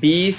20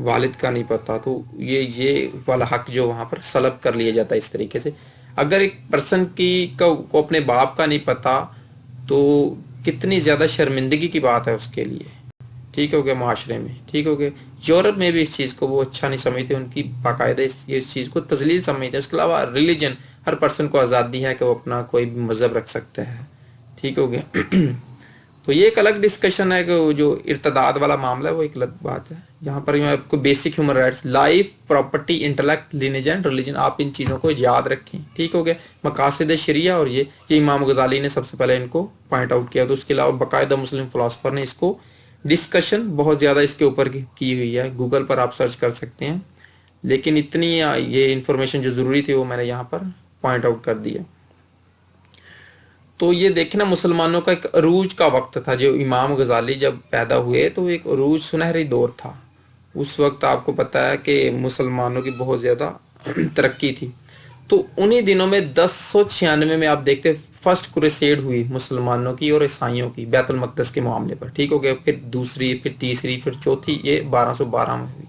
والد کا نہیں پتا، تو یہ والا حق جو وہاں پر سلب کر لیا جاتا ہے اس طریقے سے. اگر ایک پرسن کو اپنے باپ کا نہیں پتا تو کتنی زیادہ شرمندگی کی بات ہے اس کے لیے. ٹھیک ہو گیا، معاشرے میں. ٹھیک ہو گیا. یورپ میں بھی اس چیز کو وہ اچھا نہیں سمجھتے، ان کی باقاعدہ اس چیز کو تذلیل سمجھتے ہیں. اس کے علاوہ ریلیجن، ہر پرسن کو آزادی ہے کہ وہ اپنا کوئی بھی مذہب رکھ سکتا ہے. ٹھیک ہو گیا. تو یہ ایک الگ ڈسکشن ہے کہ وہ جو ارتداد والا معاملہ ہے وہ ایک الگ بات ہے. یہاں پر میں آپ کو basic human rights, life, property, intellect, lineage and religion, آپ ان چیزوں کو یاد رکھیں. ٹھیک ہو گیا. مقاصد شریعہ، اور یہ امام غزالی نے سب سے پہلے ان کو پوائنٹ آؤٹ کیا. تو اس کے علاوہ باقاعدہ مسلم فلاسفر نے اس کو ڈسکشن بہت زیادہ اس کے اوپر کی ہوئی ہے. گوگل پر آپ سرچ کر سکتے ہیں. لیکن اتنی یہ انفارمیشن جو ضروری تھی وہ میں نے یہاں پر پوائنٹ آؤٹ کر دی ہے. تو یہ دیکھنا مسلمانوں کا ایک عروج کا وقت تھا. جو امام غزالی جب پیدا ہوئے تو ایک عروج، سنہری دور تھا. اس وقت آپ کو پتا ہے کہ مسلمانوں کی بہت زیادہ ترقی تھی. تو انہی دنوں میں 1096 میں آپ دیکھتے فرسٹ کروسیڈ ہوئی مسلمانوں کی اور عیسائیوں کی بیت المقدس کے معاملے پر. ٹھیک ہو گیا. پھر دوسری، پھر تیسری، پھر چوتھی، یہ 1212 میں ہوئی.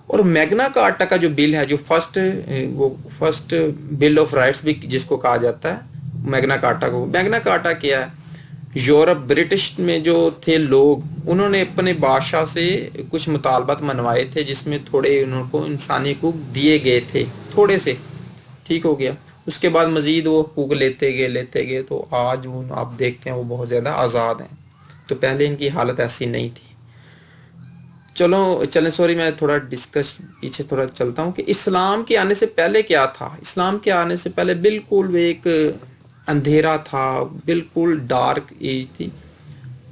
اور میگنا کارٹا کا جو بل ہے، جو فرسٹ بل آف رائٹس بھی جس کو کہا جاتا ہے، میگنا کارٹا کو. میگنا کارٹا کیا ہے؟ یورپ، برٹش میں جو تھے لوگ، انہوں نے اپنے بادشاہ سے کچھ مطالبات منوائے تھے جس میں تھوڑے انہوں کو انسانی حقوق دیے گئے تھے، تھوڑے سے. ٹھیک ہو گیا. اس کے بعد مزید وہ حقوق لیتے گئے. تو آج آپ دیکھتے ہیں وہ بہت زیادہ آزاد ہیں. تو پہلے ان کی حالت ایسی نہیں تھی. چلیں سوری، میں تھوڑا پیچھے تھوڑا چلتا ہوں کہ اسلام کے آنے سے پہلے کیا تھا. اسلام کے آنے سے پہلے بالکل ایک اندھیرا تھا، بالکل ڈارک ایج تھی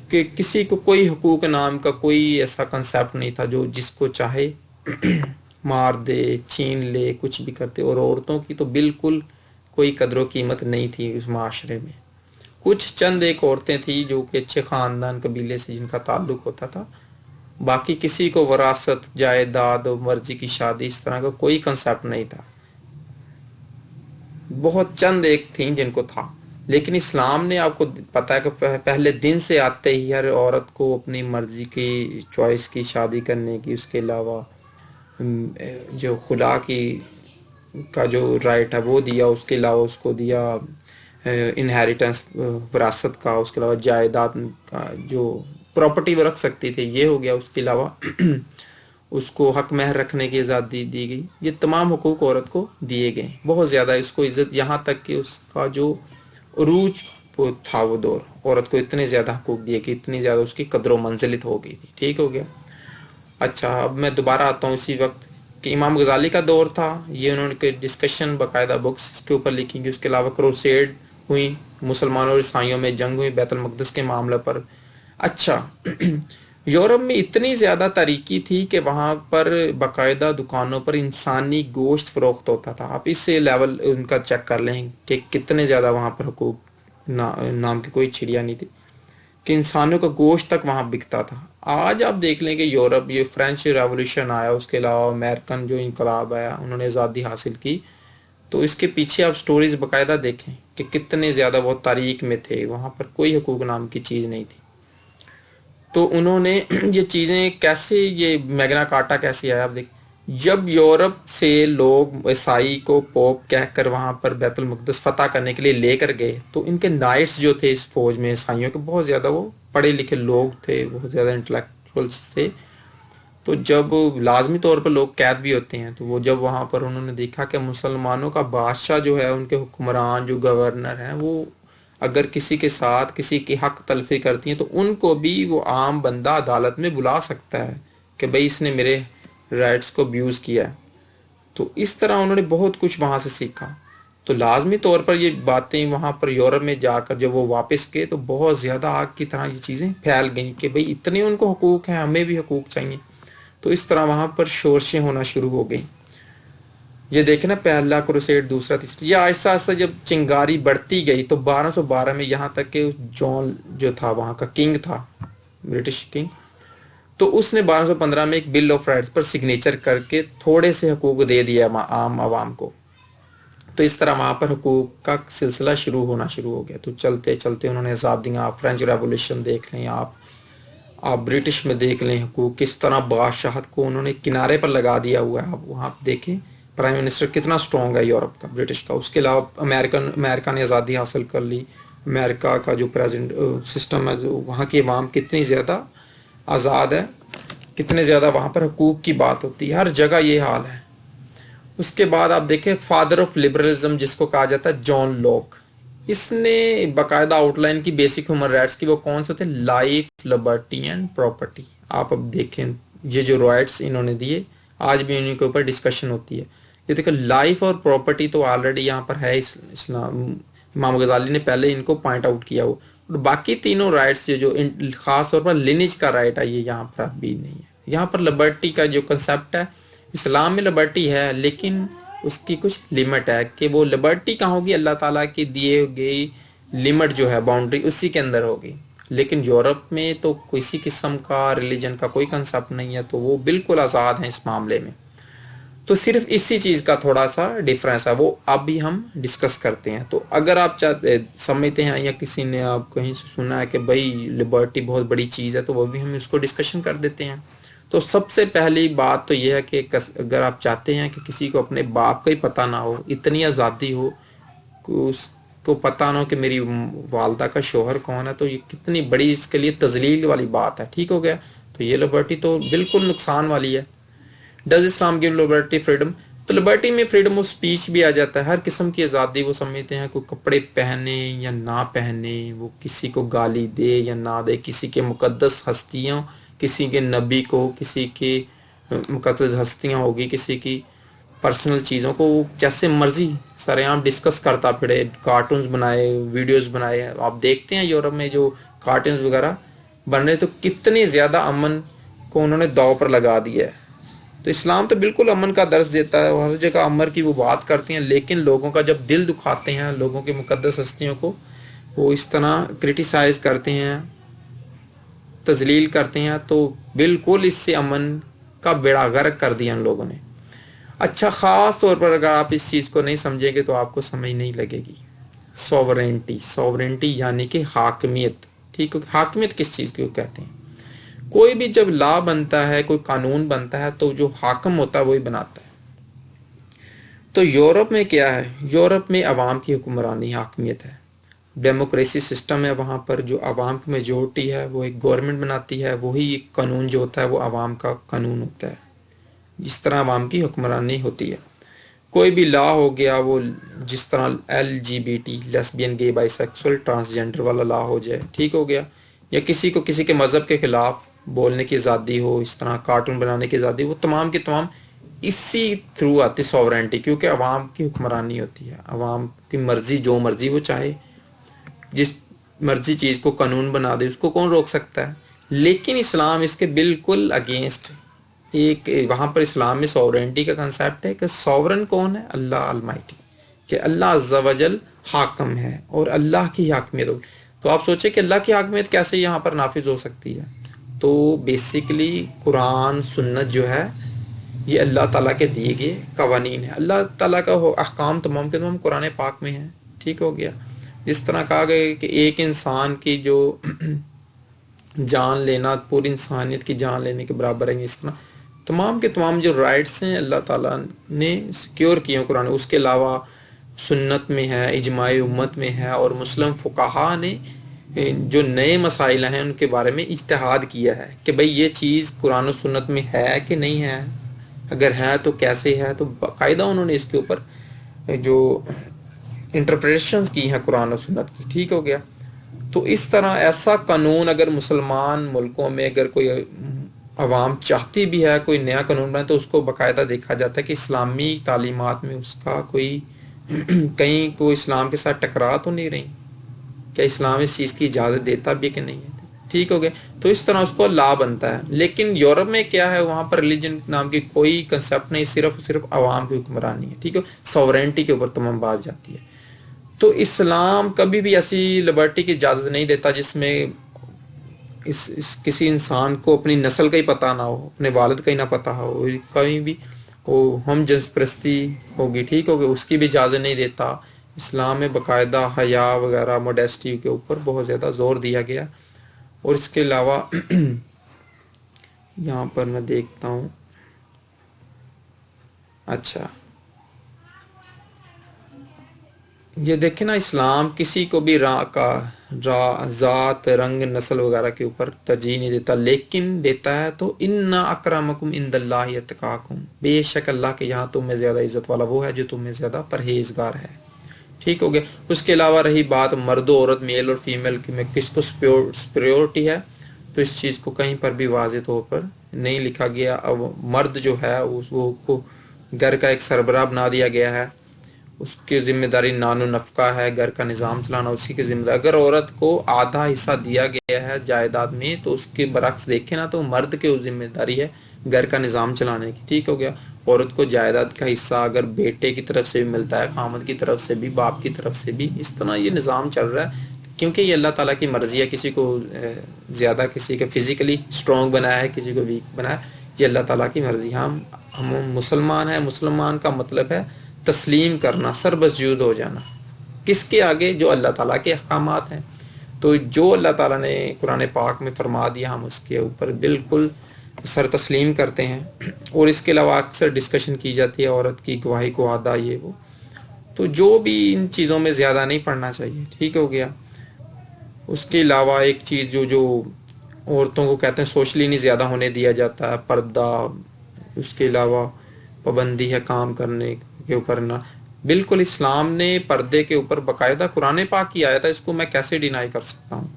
کہ کسی کو کوئی حقوق نام کا کوئی ایسا کنسیپٹ نہیں تھا. جو جس کو چاہے مار دے، چھین لے، کچھ بھی کرتے. اور عورتوں کی تو بالکل کوئی قدر و قیمت نہیں تھی اس معاشرے میں. کچھ چند ایک عورتیں تھیں جو کہ اچھے خاندان قبیلے سے جن کا تعلق ہوتا تھا. باقی کسی کو وراثت، جائیداد اور مرضی کی شادی اس طرح کا کوئی کنسیپٹ نہیں تھا. بہت چند ایک تھیں جن کو تھا. لیکن اسلام نے، آپ کو پتا ہے کہ پہلے دن سے آتے ہی ہر عورت کو اپنی مرضی کی چوائس کی شادی کرنے کی، اس کے علاوہ جو خلا کا جو رائٹ ہے وہ دیا. اس کے علاوہ اس کو دیا انہیریٹنس، وراثت کا. اس کے علاوہ جائیداد کا جو پراپرٹی وہ رکھ سکتی تھی یہ ہو گیا. اس کے علاوہ اس کو حق مہر رکھنے کی آزادی دی گئی. یہ تمام حقوق عورت کو دیے گئے. بہت زیادہ اس کو عزت، یہاں تک کہ اس کا جو عروج تھا وہ دور، عورت کو اتنے زیادہ حقوق دیے کہ اتنی زیادہ اس کی قدر و منزلت ہو گئی تھی. ٹھیک ہو گیا. اچھا، اب میں دوبارہ آتا ہوں اسی وقت کہ امام غزالی کا دور تھا. یہ انہوں نے ڈسکشن باقاعدہ بکس اس کے اوپر لکھی گئی. اس کے علاوہ کروسیڈ ہوئی، مسلمانوں اور عیسائیوں میں جنگ ہوئی بیت المقدس کے معاملے پر. اچھا، یورپ میں اتنی زیادہ تاریکی تھی کہ وہاں پر باقاعدہ دکانوں پر انسانی گوشت فروخت ہوتا تھا. آپ اس سے لیول ان کا چیک کر لیں کہ کتنے زیادہ وہاں پر حقوق نام کی کوئی چڑیا نہیں تھی کہ انسانوں کا گوشت تک وہاں بکتا تھا. آج آپ دیکھ لیں کہ یورپ، یہ فرینچ ریولوشن آیا، اس کے علاوہ امریکن جو انقلاب آیا، انہوں نے آزادی حاصل کی. تو اس کے پیچھے آپ سٹوریز باقاعدہ دیکھیں کہ کتنے زیادہ وہ تاریک میں تھے. وہاں پر کوئی حقوق نام کی چیز نہیں تھی. تو انہوں نے یہ چیزیں کیسے، یہ میگنا کارٹا کیسے آیا. آپ دیکھ، جب یورپ سے لوگ عیسائی کو پوپ کہہ کر وہاں پر بیت المقدس فتح کرنے کے لیے لے کر گئے، تو ان کے نائٹس جو تھے اس فوج میں عیسائیوں کے، بہت زیادہ وہ پڑھے لکھے لوگ تھے، بہت زیادہ انٹلیکچوئلس تھے. تو جب لازمی طور پر لوگ قید بھی ہوتے ہیں، تو وہ جب وہاں پر انہوں نے دیکھا کہ مسلمانوں کا بادشاہ جو ہے، ان کے حکمران جو گورنر ہیں، وہ اگر کسی کے ساتھ کسی کی حق تلفی کرتی ہیں تو ان کو بھی وہ عام بندہ عدالت میں بلا سکتا ہے کہ بھئی اس نے میرے رائٹس کو ابیوز کیا ہے. تو اس طرح انہوں نے بہت کچھ وہاں سے سیکھا. تو لازمی طور پر یہ باتیں وہاں پر یورپ میں جا کر جب وہ واپس گئے تو بہت زیادہ آگ کی طرح یہ چیزیں پھیل گئیں کہ بھئی اتنے ان کو حقوق ہیں، ہمیں بھی حقوق چاہیے. تو اس طرح وہاں پر شورشیں ہونا شروع ہو گئیں. یہ دیکھیں نا، پہلا کروسیڈ، دوسرا، تیسرا، یہ آہستہ آہستہ جب چنگاری بڑھتی گئی تو 1212 میں یہاں تک کہ جان جو تھا وہاں کا کنگ تھا، برٹش کنگ، تو اس نے 1215 میں ایک bill of rights per signature کر کے تھوڑے سے حقوق دے دیا عام عوام کو. تو اس طرح وہاں پر حقوق کا سلسلہ ہونا شروع ہو گیا. تو چلتے چلتے انہوں نے آزادیاں، فرینچ ریولوشن دیکھ لیں آپ، آپ برٹش میں دیکھ لیں حقوق کس طرح بادشاہت کو انہوں نے کنارے پر لگا دیا ہوا ہے. آپ وہاں دیکھیں پرائم منسٹر کتنا سٹرونگ ہے یورپ کا، برٹش کا. اس کے علاوہ امریکہ نے آزادی حاصل کر لی. امریکہ کا جو پریزنٹ سسٹم ہے، جو وہاں کی عوام کتنی زیادہ آزاد ہے، کتنے زیادہ وہاں پر حقوق کی بات ہوتی ہے. ہر جگہ یہ حال ہے. اس کے بعد آپ دیکھیں فادر آف لبرلزم جس کو کہا جاتا ہے جان لوک، اس نے باقاعدہ آؤٹ لائن کی بیسک ہیومن رائٹس کی. وہ کون سے تھے؟ Life, Liberty and property. آپ اب دیکھیں یہ جو رائٹس انہوں نے دیے آج بھی انہیں کے اوپر ڈسکشن ہوتی ہے. یہ دیکھیں لائف اور پراپرٹی تو آلریڈی یہاں پر ہے، اسلام امام غزالی نے پہلے ان کو پوائنٹ آؤٹ کیا ہو. اور باقی تینوں رائٹس جو خاص طور پر لینیج کا رائٹ ہے یہ یہاں پر ابھی نہیں ہے. یہاں پر لبرٹی کا جو کنسیپٹ ہے، اسلام میں لبرٹی ہے لیکن اس کی کچھ لمٹ ہے کہ وہ لبرٹی کہاں ہوگی؟ اللہ تعالیٰ کی دیے گئی لمٹ جو ہے، باؤنڈری، اسی کے اندر ہوگی. لیکن یورپ میں تو کسی قسم کا ریلیجن کا کوئی کنسیپٹ نہیں ہے، تو وہ بالکل آزاد ہیں اس معاملے میں. تو صرف اسی چیز کا تھوڑا سا ڈیفرنس ہے، وہ اب بھی ہم ڈسکس کرتے ہیں. تو اگر آپ سمجھتے ہیں یا کسی نے آپ کہیں سے سنا ہے کہ بھائی لبرٹی بہت بڑی چیز ہے، تو وہ بھی ہم اس کو ڈسکشن کر دیتے ہیں. تو سب سے پہلی بات تو یہ ہے کہ اگر آپ چاہتے ہیں کہ کسی کو اپنے باپ کا ہی پتہ نہ ہو، اتنی آزادی ہو کہ اس کو پتہ نہ ہو کہ میری والدہ کا شوہر کون ہے، تو یہ کتنی بڑی اس کے لیے تذلیل والی بات ہے. ٹھیک ہو گیا؟ تو یہ لبرٹی تو بالکل نقصان والی ہے. Does Islam give Liberty freedom? تو لبرٹی میں فریڈم آف اسپیچ بھی آ جاتا ہے، ہر قسم کی آزادی. وہ سمجھتے ہیں کوئی کپڑے پہنے یا نہ پہنے، وہ کسی کو گالی دے یا نہ دے، کسی کے مقدس ہستیوں، کسی کے نبی کو، کسی کی مقدس ہستیاں ہوگی، کسی کی پرسنل چیزوں کو وہ جیسے مرضی سرعام ڈسکس کرتا پھرے. کارٹونز بنائے، ویڈیوز بنائے. آپ دیکھتے ہیں یورپ میں جو کارٹونز وغیرہ بن رہے تو کتنے زیادہ امن کو انہوں نے داؤ پر لگا دیا ہے. تو اسلام تو بالکل امن کا درس دیتا ہے، ہر جگہ امن کی وہ بات کرتے ہیں، لیکن لوگوں کا جب دل دکھاتے ہیں، لوگوں کے مقدس ہستیوں کو وہ اس طرح کرٹیسائز کرتے ہیں، تذلیل کرتے ہیں، تو بالکل اس سے امن کا بیڑا غرق کر دیا ان لوگوں نے. اچھا، خاص طور پر اگر آپ اس چیز کو نہیں سمجھیں گے تو آپ کو سمجھ نہیں لگے گی. سوورینٹی یعنی کہ حاکمیت. ٹھیک ہے؟ حاکمیت کس چیز کو کہتے ہیں؟ کوئی بھی جب لا بنتا ہے، کوئی قانون بنتا ہے، تو جو حاکم ہوتا ہے وہی بناتا ہے. تو یورپ میں کیا ہے؟ یورپ میں عوام کی حکمرانی، حاکمیت ہے. ڈیموکریسی سسٹم ہے. وہاں پر جو عوام کی میجورٹی ہے وہ ایک گورنمنٹ بناتی ہے، وہی قانون جو ہوتا ہے وہ عوام کا قانون ہوتا ہے. جس طرح عوام کی حکمرانی ہوتی ہے. کوئی بھی لا ہو گیا، وہ جس طرح LGBT، لیسبین، گے، بائی سیکسول، ٹرانسجینڈر والا لا ہو جائے، ٹھیک ہو گیا. یا کسی کو کسی کے مذہب کے خلاف بولنے کی آزادی ہو، اس طرح کارٹون بنانے کی آزادی، وہ تمام کے تمام اسی تھرو آتی سوورینٹی، کیونکہ عوام کی حکمرانی ہوتی ہے. عوام کی مرضی، جو مرضی وہ چاہے، جس مرضی چیز کو قانون بنا دے، اس کو کون روک سکتا ہے؟ لیکن اسلام اس کے بالکل اگینسٹ. ایک وہاں پر اسلام میں سوورینٹی کا کنسیپٹ ہے کہ سوورن کون ہے؟ اللہ المائٹی، کہ اللہ عز و جل حاکم ہے اور اللہ کی حاکمیت ہوگی. تو آپ سوچیں کہ اللہ کی حاکمیت کیسے یہاں پر نافذ ہو سکتی ہے؟ تو بیسیکلی قرآن، سنت جو ہے یہ اللہ تعالیٰ کے دیے گئے قوانین ہیں. اللہ تعالیٰ کا احکام تمام کے تمام قرآن پاک میں ہیں. ٹھیک ہو گیا؟ جس طرح کہا گیا کہ ایک انسان کی جو جان لینا پوری انسانیت کی جان لینے کے برابر ہے، اس طرح تمام کے تمام جو رائٹس ہیں اللہ تعالیٰ نے سیکیور کیے ہیں قرآن. اس کے علاوہ سنت میں ہے، اجماع امت میں ہے، اور مسلم فقہا نے جو نئے مسائل ہیں ان کے بارے میں اجتہاد کیا ہے کہ بھئی یہ چیز قرآن و سنت میں ہے کہ نہیں ہے، اگر ہے تو کیسے ہے. تو باقاعدہ انہوں نے اس کے اوپر جو انٹرپریشنز کی ہیں قرآن و سنت کی. ٹھیک ہو گیا؟ تو اس طرح ایسا قانون اگر مسلمان ملکوں میں اگر کوئی عوام چاہتی بھی ہے کوئی نیا قانون بنائے، تو اس کو باقاعدہ دیکھا جاتا ہے کہ اسلامی تعلیمات میں اس کا کوئی کہیں کوئی اسلام کے ساتھ ٹکرا تو نہیں رہی، کیا اسلام اس چیز کی اجازت دیتا بھی کہ نہیں ہے. ٹھیک ہو گیا؟ تو اس طرح اس کو لا بنتا ہے. لیکن یورپ میں کیا ہے؟ وہاں پر ریلیجن نام کی کوئی کنسیپٹ نہیں، صرف عوام کی حکمرانی ہے. ٹھیک ہے؟ سوورینٹی کے اوپر تمام بات جاتی ہے. تو اسلام کبھی بھی ایسی لبرٹی کی اجازت نہیں دیتا جس میں کسی انسان کو اپنی نسل کا ہی پتہ نہ ہو، اپنے والد کا ہی نہ پتہ ہو، کہیں بھی وہ ہم جنس پرستی ہوگی. ٹھیک ہوگی؟ اس کی بھی اجازت نہیں دیتا. اسلام میں باقاعدہ حیا وغیرہ، موڈیسٹی کے اوپر بہت زیادہ زور دیا گیا. اور اس کے علاوہ یہاں پر میں دیکھتا ہوں. اچھا یہ دیکھیں نا، اسلام کسی کو بھی ذات، رنگ، نسل وغیرہ کے اوپر ترجیح نہیں دیتا، لیکن دیتا ہے تو ان اکرمکم عند اللہ اتقاکم، بے شک اللہ کے یہاں تم میں زیادہ عزت والا وہ ہے جو تم میں زیادہ پرہیزگار ہے. ٹھیک ہو گیا. اس کے علاوہ رہی بات مرد و عورت، میل اور فیمیل میں کس کو سپیریورٹی ہے، تو اس چیز کو کہیں پر بھی واضح طور پر نہیں لکھا گیا. اب مرد جو ہے وہ کو گھر کا ایک سربراہ بنا دیا گیا ہے، اس کی ذمہ داری نان و نفقہ ہے، گھر کا نظام چلانا اسی کی ذمہ داری. اگر عورت کو آدھا حصہ دیا گیا ہے جائیداد میں تو اس کے برعکس دیکھیں نا تو مرد کی ذمہ داری ہے گھر کا نظام چلانے کی. ٹھیک ہو گیا. عورت کو جائیداد کا حصہ اگر بیٹے کی طرف سے بھی ملتا ہے، خامد کی طرف سے بھی، باپ کی طرف سے بھی، اس طرح یہ نظام چل رہا ہے کیونکہ یہ اللہ تعالیٰ کی مرضی ہے. کسی کو زیادہ، کسی کا فزیکلی اسٹرانگ بنایا ہے، کسی کو ویک بنایا ہے، یہ اللہ تعالیٰ کی مرضی. ہم مسلمان ہیں. مسلمان کا مطلب ہے تسلیم کرنا، سر مسجود ہو جانا. کس کے آگے؟ جو اللہ تعالیٰ کے احکامات ہیں. تو جو اللہ تعالیٰ نے قرآن پاک میں فرما دیا ہم اس کے اوپر بالکل سر تسلیم کرتے ہیں. اور اس کے علاوہ اکثر ڈسکشن کی جاتی ہے عورت کی گواہی کو آدھا یہ وہ، تو جو بھی ان چیزوں میں زیادہ نہیں پڑھنا چاہیے. ٹھیک ہو گیا. اس کے علاوہ ایک چیز جو عورتوں کو کہتے ہیں سوشلی نہیں زیادہ ہونے دیا جاتا ہے، پردہ. اس کے علاوہ پابندی ہے کام کرنے کے اوپر نہ. بالکل اسلام نے پردے کے اوپر باقاعدہ قرآن پاک کی آیا تھا، اس کو میں کیسے ڈینائی کر سکتا ہوں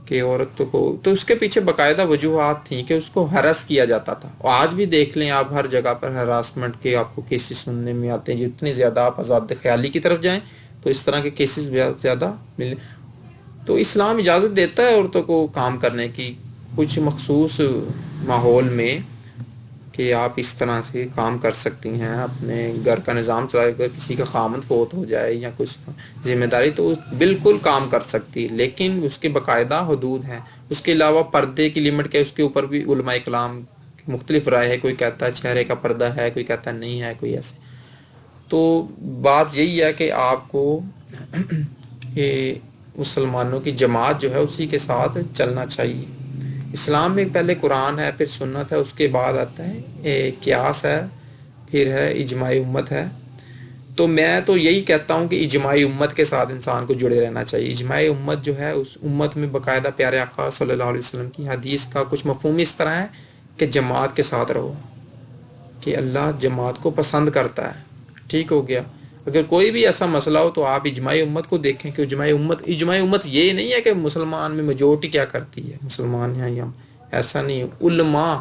کہ عورت کو، تو اس کے پیچھے باقاعدہ وجوہات تھیں کہ اس کو ہراس کیا جاتا تھا. اور آج بھی دیکھ لیں آپ، ہر جگہ پر ہراسمنٹ کے آپ کو کیسز سننے میں آتے ہیں. جتنی زیادہ آپ آزاد خیالی کی طرف جائیں تو اس طرح کے کیسز زیادہ ملیں. تو اسلام اجازت دیتا ہے عورتوں کو کام کرنے کی کچھ مخصوص ماحول میں کہ آپ اس طرح سے کام کر سکتی ہیں، اپنے گھر کا نظام چلائے. اگر کسی کا خامد فوت ہو جائے یا کچھ ذمہ داری تو بالکل کام کر سکتی ہے، لیکن اس کے باقاعدہ حدود ہیں. اس کے علاوہ پردے کی لمٹ کے اس کے اوپر بھی علماء کلام مختلف رائے ہے. کوئی کہتا ہے چہرے کا پردہ ہے، کوئی کہتا ہے نہیں ہے، کوئی ایسے. تو بات یہی ہے کہ آپ کو یہ مسلمانوں کی جماعت جو ہے اسی کے ساتھ چلنا چاہیے. اسلام میں پہلے قرآن ہے، پھر سنت ہے، اس کے بعد آتا ہے قیاس ہے، پھر ہے اجماع امت ہے. تو میں تو یہی کہتا ہوں کہ اجماع امت کے ساتھ انسان کو جڑے رہنا چاہیے. اجماع امت جو ہے اس امت میں باقاعدہ پیارے آقا صلی اللہ علیہ وسلم کی حدیث کا کچھ مفہوم اس طرح ہے کہ جماعت کے ساتھ رہو، کہ اللہ جماعت کو پسند کرتا ہے. ٹھیک ہو گیا. اگر کوئی بھی ایسا مسئلہ ہو تو آپ اجماع امت کو دیکھیں کہ اجماع امت یہ نہیں ہے کہ مسلمان میں میجورٹی کیا کرتی ہے، مسلمان ہیں یا ایسا نہیں ہے. علماء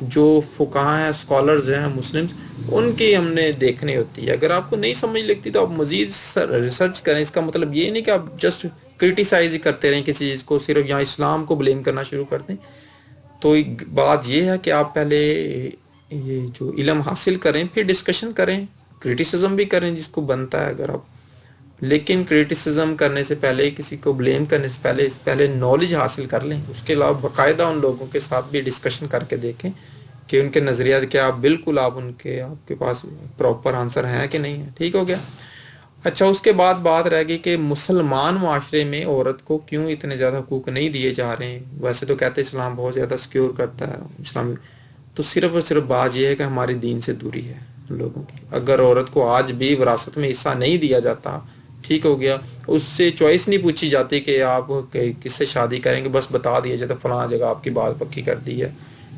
جو فقہاء ہیں، اسکالرز ہیں مسلمز، ان کی ہم نے دیکھنی ہوتی ہے. اگر آپ کو نہیں سمجھ لگتی تو آپ مزید ریسرچ کریں. اس کا مطلب یہ نہیں کہ آپ جسٹ کرٹیسائز ہی کرتے رہیں کسی چیز کو، صرف یہاں اسلام کو بلیم کرنا شروع کر دیں. تو بات یہ ہے کہ آپ پہلے یہ جو علم حاصل کریں، پھر ڈسکشن کریں، کرٹیسزم بھی کریں جس کو بنتا ہے اگر آپ. لیکن کرٹیسزم کرنے سے پہلے، کسی کو بلیم کرنے سے پہلے نالج حاصل کر لیں. اس کے علاوہ باقاعدہ ان لوگوں کے ساتھ بھی ڈسکشن کر کے دیکھیں کہ ان کے نظریات کیا، بالکل آپ کے پاس پراپر آنسر ہیں کہ نہیں ہے. ٹھیک ہو گیا. اچھا اس کے بعد بات رہ گئی کہ مسلمان معاشرے میں عورت کو کیوں اتنے زیادہ حقوق نہیں دیے جا رہے ہیں. ویسے تو کہتے ہیں اسلام بہت زیادہ سیکیور کرتا ہے اسلامی، تو صرف اور صرف بات یہ ہے کہ ہماری دین سے دوری ہے لوگوں کی. اگر عورت کو آج بھی وراثت میں حصہ نہیں دیا جاتا، ٹھیک ہو گیا، اس سے چوائس نہیں پوچھی جاتی کہ آپ کس سے شادی کریں گے، بس بتا دیا جاتا فلاں جگہ آپ کی بات پکی کر دی ہے.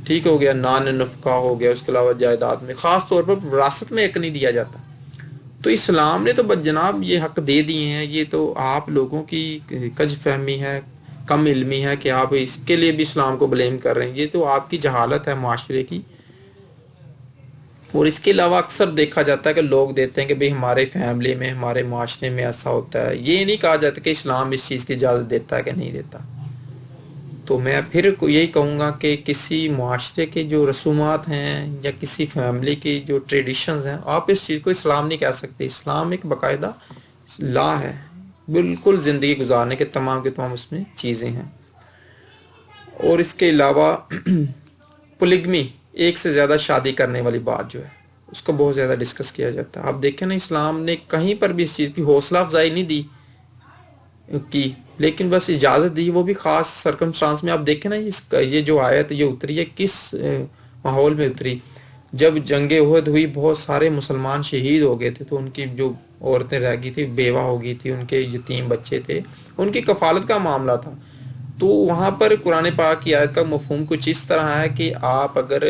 ٹھیک ہو گیا. نان نفقہ ہو گیا. اس کے علاوہ جائیداد میں خاص طور پر وراثت میں ایک نہیں دیا جاتا. تو اسلام نے تو جناب یہ حق دے دیے ہیں. یہ تو آپ لوگوں کی کج فہمی ہے، کم علمی ہے کہ آپ اس کے لیے بھی اسلام کو بلیم کر رہے ہیں. یہ تو آپ کی جہالت ہے معاشرے کی. اور اس کے علاوہ اکثر دیکھا جاتا ہے کہ لوگ دیتے ہیں کہ بھئی ہمارے فیملی میں، ہمارے معاشرے میں ایسا ہوتا ہے. یہ نہیں کہا جاتا کہ اسلام اس چیز کی اجازت دیتا ہے کہ نہیں دیتا. تو میں پھر یہی کہوں گا کہ کسی معاشرے کے جو رسومات ہیں یا کسی فیملی کی جو ٹریڈیشنز ہیں، آپ اس چیز کو اسلام نہیں کہہ سکتے. اسلام ایک باقاعدہ لا ہے، بالکل زندگی گزارنے کے تمام اس میں چیزیں ہیں. اور اس کے علاوہ پولیگمی، ایک سے زیادہ شادی کرنے والی بات جو ہے، اس کو بہت زیادہ ڈسکس کیا جاتا ہے. آپ دیکھیں نا، اسلام نے کہیں پر بھی اس چیز کی حوصلہ افزائی نہیں کی، لیکن بس اجازت دی، وہ بھی خاص سرکمسٹانس میں. آپ دیکھیں نا یہ جو آیت یہ اتری ہے کس ماحول میں اتری. جب جنگ احد ہوئی بہت سارے مسلمان شہید ہو گئے تھے، تو ان کی جو عورتیں رہ گئی تھی بیوہ ہو گئی تھی، ان کے یتیم بچے تھے، ان کی کفالت کا معاملہ تھا. تو وہاں پر قرآن پاک کی آیت کا مفہوم کچھ اس طرح ہے کہ آپ اگر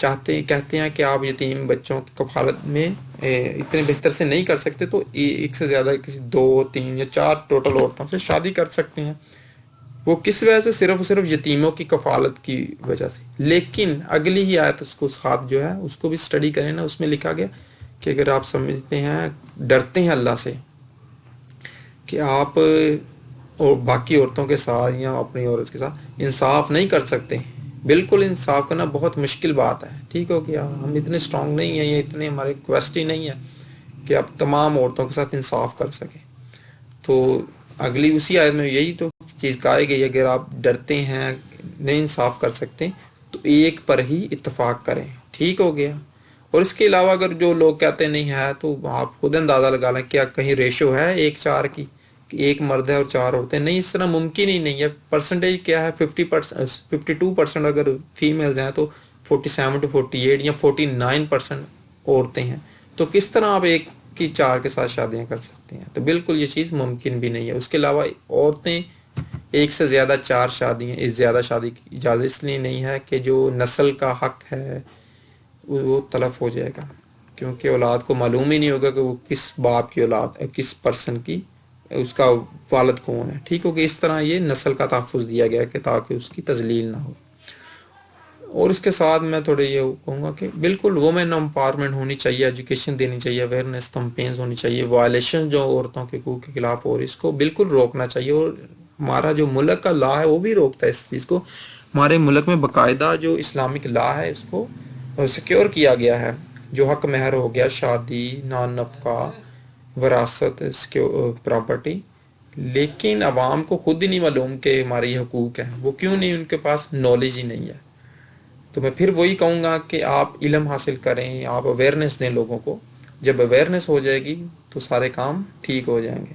کہتے ہیں کہ آپ یتیم بچوں کی کفالت میں اتنے بہتر سے نہیں کر سکتے، تو ایک سے زیادہ کسی 2 3 یا 4 ٹوٹل عورتوں سے شادی کر سکتے ہیں. وہ کس وجہ سے؟ صرف یتیموں کی کفالت کی وجہ سے. لیکن اگلی ہی آیت اس کو ساتھ جو ہے اس کو بھی سٹڈی کریں نا، اس میں لکھا گیا کہ اگر آپ سمجھتے ہیں، ڈرتے ہیں اللہ سے کہ آپ اور باقی عورتوں کے ساتھ یا اپنی عورت کے ساتھ انصاف نہیں کر سکتے. بالکل انصاف کرنا بہت مشکل بات ہے. ٹھیک ہو گیا، ہم اتنے اسٹرانگ نہیں ہیں یا اتنے ہمارے کویسٹی نہیں ہے کہ آپ تمام عورتوں کے ساتھ انصاف کر سکیں. تو اگلی اسی آیت میں یہی تو چیز کہی گئی، اگر آپ ڈرتے ہیں نہیں انصاف کر سکتے تو ایک پر ہی اتفاق کریں. ٹھیک ہو گیا. اور اس کے علاوہ اگر جو لوگ کہتے نہیں ہے تو آپ خود اندازہ لگا لیں کیا کہیں ریشو ہے 1:4 کی، ایک مرد ہے اور 4 عورتیں. نہیں، اس طرح ممکن ہی نہیں ہے. پرسنٹیج کیا ہے؟ 52% اگر فیمیلز ہیں تو 47 to 48 یا 49% عورتیں ہیں. تو کس طرح آپ 1:4 کے ساتھ شادیاں کر سکتے ہیں؟ تو بالکل یہ چیز ممکن بھی نہیں ہے. اس کے علاوہ عورتیں 1 سے زیادہ 4 شادیاں زیادہ شادی کی اجازت اس لیے نہیں ہے کہ جو نسل کا حق ہے وہ تلف ہو جائے گا، کیونکہ اولاد کو معلوم ہی نہیں ہوگا کہ وہ کس باپ کی اولاد ہے، کس پرسن کی، اس کا والد کون ہے. ٹھیک ہو کہ اس طرح یہ نسل کا تحفظ دیا گیا کہ تاکہ اس کی تذلیل نہ ہو. اور اس کے ساتھ میں تھوڑے یہ کہوں گا کہ بالکل وومن امپاورمنٹ ہونی چاہیے، ایجوکیشن دینی چاہیے، اویئرنیس کمپینز ہونی چاہیے. وائلیشن جو عورتوں کے حقوق کے خلاف ہو رہی اس کو بالکل روکنا چاہیے. اور ہمارا جو ملک کا لا ہے وہ بھی روکتا ہے اس چیز کو. ہمارے ملک میں باقاعدہ جو اسلامک لا ہے اس کو سیکیور کیا گیا ہے. جو حق مہر ہو گیا، شادی، نان نفقہ، وراثت، پراپرٹی. لیکن عوام کو خود ہی نہیں معلوم کہ ہمارے یہ حقوق ہیں. وہ کیوں نہیں؟ ان کے پاس نالج ہی نہیں ہے. تو میں پھر وہی کہوں گا کہ آپ علم حاصل کریں، آپ اویئرنیس دیں لوگوں کو. جب اویئرنیس ہو جائے گی تو سارے کام ٹھیک ہو جائیں گے.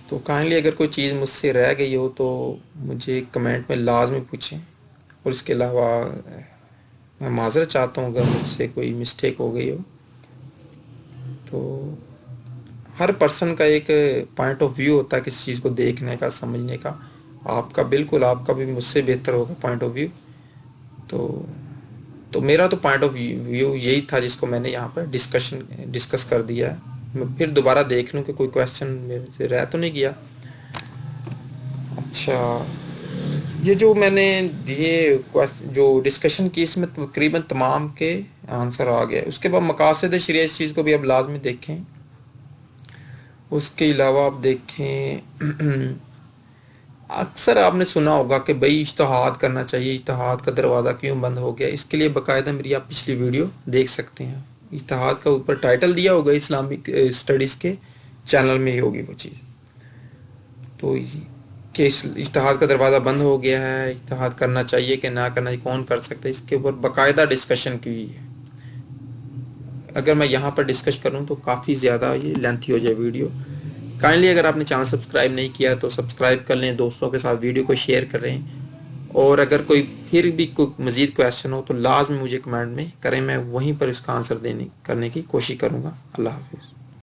تو کائنڈلی اگر کوئی چیز مجھ سے رہ گئی ہو تو مجھے کمنٹ میں لازمی پوچھیں. اور اس کے علاوہ میں معذرت چاہتا ہوں اگر مجھ سے کوئی مسٹیک ہو گئی ہو. تو ہر پرسن کا ایک پوائنٹ آف ویو ہوتا ہے کسی چیز کو دیکھنے کا، سمجھنے کا. آپ کا بالکل آپ کا بھی مجھ سے بہتر ہوگا پوائنٹ آف ویو. تو میرا تو پوائنٹ آف ویو یہی تھا جس کو میں نے یہاں پر ڈسکس کر دیا ہے. میں پھر دوبارہ دیکھ لوں کہ کوئی کویسچن میرے سے رہ تو نہیں گیا. اچھا، یہ جو میں نے جو ڈسکشن کی اس میں تقریباً تمام کے آنسر آ گیا. اس کے بعد مقاصد شریعہ، اس چیز کو بھی اب لازمی دیکھیں. اس کے علاوہ آپ دیکھیں اکثر آپ نے سنا ہوگا کہ بھئی اجتہاد کرنا چاہیے، اجتہاد کا دروازہ کیوں بند ہو گیا. اس کے لیے باقاعدہ میری آپ پچھلی ویڈیو دیکھ سکتے ہیں. اجتہاد کا اوپر ٹائٹل دیا ہوگا اسلامک اسٹڈیز کے چینل میں ہی ہوگی وہ چیز. تو کہ اجتہاد کا دروازہ بند ہو گیا ہے، اجتہاد کرنا چاہیے کہ نہ کرنا چاہیے، کون کر سکتا ہے، اس کے اوپر باقاعدہ ڈسکشن کی ہوئی ہے. اگر میں یہاں پر ڈسکس کروں تو کافی زیادہ یہ لینتھی ہو جائے ویڈیو. کائنڈلی اگر آپ نے چینل سبسکرائب نہیں کیا تو سبسکرائب کر لیں، دوستوں کے ساتھ ویڈیو کو شیئر کر رہے ہیں. اور اگر کوئی پھر بھی کوئی مزید کویسچن ہو تو لازم مجھے کمنٹ میں کریں، میں وہیں پر اس کا آنسر کرنے کی کوشش کروں گا. اللہ حافظ.